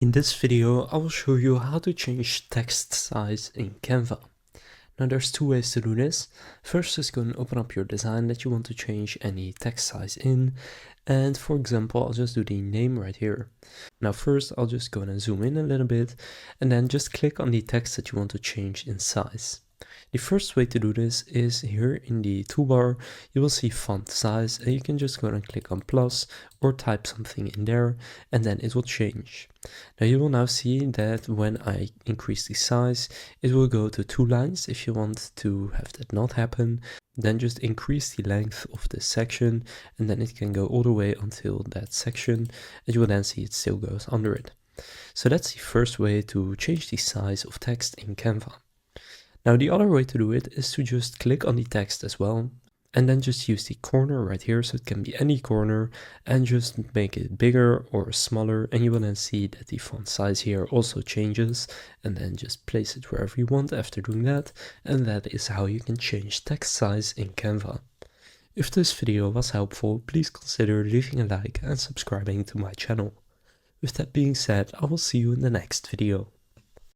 In this video, I will show you how to change text size in Canva. Now there's two ways to do this. First is go and open up your design that you want to change any text size in. And for example, I'll just do the name right here. Now first, I'll just go and zoom in a little bit and then just click on the text that you want to change in size. The first way to do this is here in the toolbar, you will see font size and you can just go and click on plus or type something in there and then it will change. Now you will now see that when I increase the size, it will go to 2 lines. If you want to have that not happen, then just increase the length of this section and then it can go all the way until that section and you will then see it still goes under it. So that's the first way to change the size of text in Canva. Now the other way to do it is to just click on the text as well and then just use the corner right here, so it can be any corner, and just make it bigger or smaller, and you will then see that the font size here also changes, and then just place it wherever you want after doing that, and that is how you can change text size in Canva. If this video was helpful, please consider leaving a like and subscribing to my channel. With that being said, I will see you in the next video.